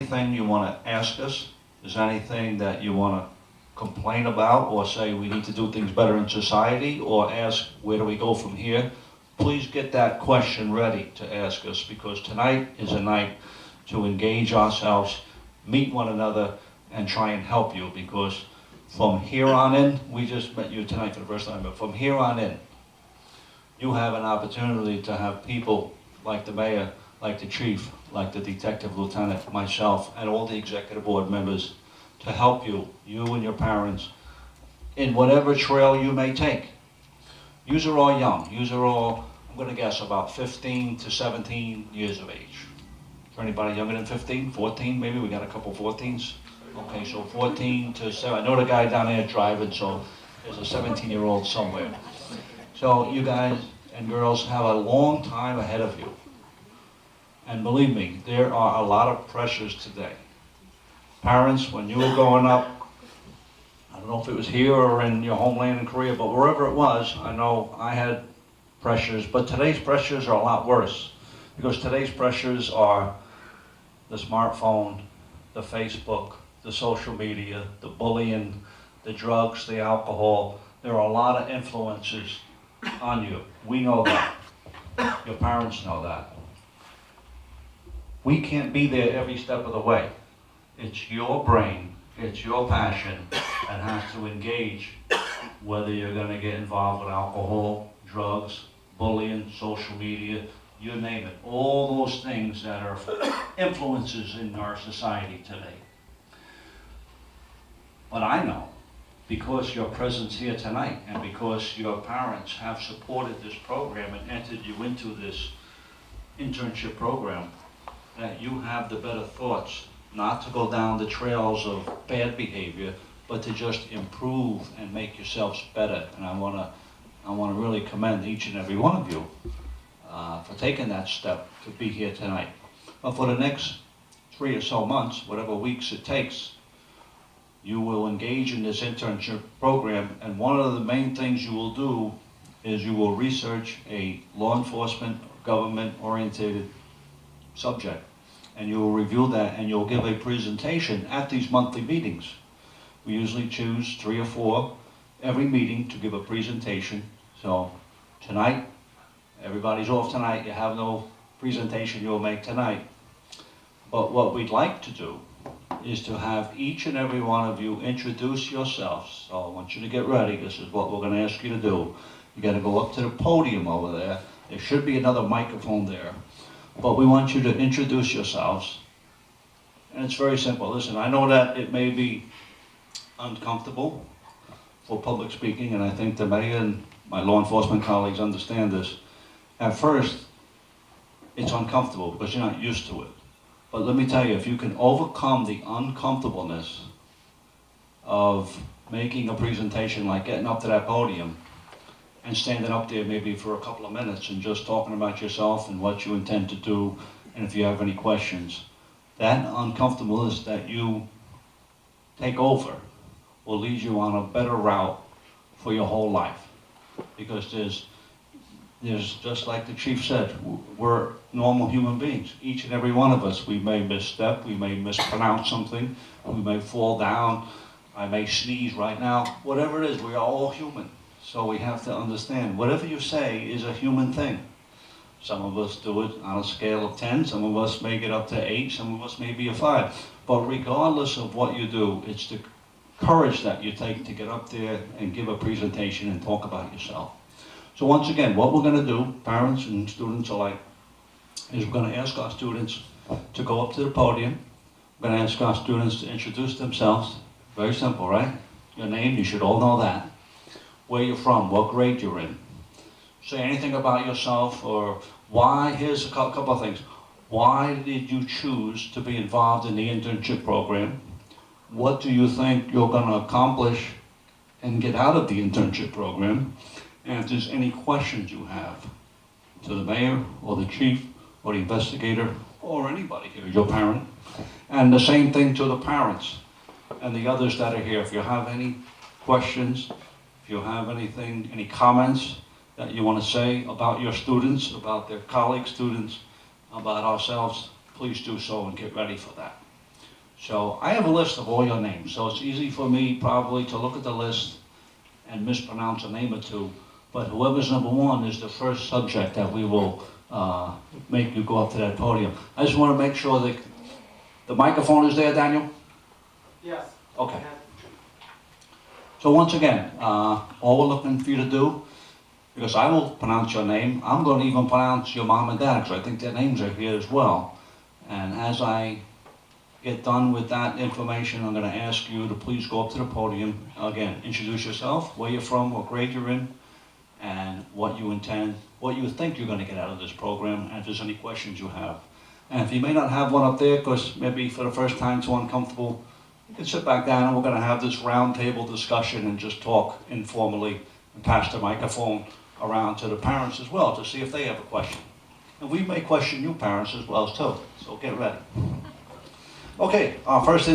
Anything you want to ask us? Is there anything that you want to complain about or say we need to do things better in society or ask where do we go from here? Please get that question ready to ask us because tonight is a night to engage ourselves, meet one another, and try and help you because from here on in, we just met you tonight for the first time, but from here on in, you have an opportunity to have people like the mayor, like the chief, like the detective lieutenant, myself, and all the executive board members to help you, you and your parents, in whatever trail you may take. Yous are all young. Yous are all, I'm going to guess, about 15 to 17 years of age. Is there anybody younger than 15, 14 maybe? We got a couple 14s. Okay, so 14 to 7. I know the guy down there driving, so there's a 17-year-old somewhere. So you guys and girls have a long time ahead of you. And believe me, there are a lot of pressures today. Parents, when you were growing up, I don't know if it was here or in your homeland in Korea, but wherever it was, I know I had pressures, but today's pressures are a lot worse. Because today's pressures are the smartphone, the Facebook, the social media, the bullying, the drugs, the alcohol. There are a lot of influences on you. We know that. Your parents know that. We can't be there every step of the way. It's your brain, it's your passion that has to engage whether you're going to get involved with alcohol, drugs, bullying, social media, you name it. All those things that are influences in our society today. But I know, because your presence here tonight and because your parents have supported this program and entered you into this internship program, that you have the better thoughts, not to go down the trails of bad behavior, but to just improve and make yourselves better. And I want to really commend each and every one of you for taking that step to be here tonight. But for the next 3 or so months, whatever weeks it takes, you will engage in this internship program, and one of the main things you will do is you will research a law enforcement, government-oriented subject, and you will review that and you'll give a presentation at these monthly meetings. We usually choose 3 or 4 every meeting to give a presentation. So tonight, everybody's off tonight, you have no presentation you'll make tonight. But what we'd like to do is to have each and every one of you introduce yourselves. So I want you to get ready. This is what we're going to ask you to do. You got to go up to the podium over there. There should be another microphone there. But we want you to introduce yourselves. And it's very simple. Listen, I know that it may be uncomfortable for public speaking, and I think the mayor and my law enforcement colleagues understand this. At first, it's uncomfortable because you're not used to it. But let me tell you, if you can overcome the uncomfortableness of making a presentation like getting up to that podium and standing up there maybe for a couple of minutes and just talking about yourself and what you intend to do, and if you have any questions, that uncomfortableness that you take over will lead you on a better route for your whole life. Because there's just like the chief said, we're normal human beings. Each and every one of us, we may misstep, we may mispronounce something, we may fall down, I may sneeze right now. Whatever it is, we are all human. So we have to understand, whatever you say is a human thing. Some of us do it on a scale of 10, some of us may get up to 8, some of us may be a 5. But regardless of what you do, it's the courage that you take to get up there and give a presentation and talk about yourself. So once again, what we're going to do, parents and students alike, is we're going to ask our students to go up to the podium. We're going to ask our students to introduce themselves. Very simple, right? Your name, you should all know that. Where you're from, what grade you're in. Say anything about yourself or why. Here's a couple of things. Why did you choose to be involved in the internship program? What do you think you're going to accomplish and get out of the internship program? And if there's any questions you have to the mayor or the chief or the investigator or anybody here, your parent. And the same thing to the parents and the others that are here. If you have any questions, if you have anything, any comments that you want to say about your students, about their colleague students, about ourselves, please do so and get ready for that. So I have a list of all your names, so it's easy for me probably to look at the list and mispronounce a name or two, but whoever's number one is the first subject that we will make you go up to that podium. I just want to make sure that the microphone is there, Daniel? Yes. Okay. So once again, all we're looking for you to do, because I will pronounce your name, I'm going to even pronounce your mom and dad, because I think their names are here as well. And as I get done with that information, I'm going to ask you to please go up to the podium. Again, introduce yourself, where you're from, what grade you're in, and what you intend, what you think you're going to get out of this program, and if there's any questions you have. And if you may not have one up there, because maybe for the first time it's uncomfortable, you can sit back down and we're going to have this round table discussion and just talk informally and pass the microphone around to the parents as well to see if they have a question. And we may question you parents as well too, so get ready. Okay, our first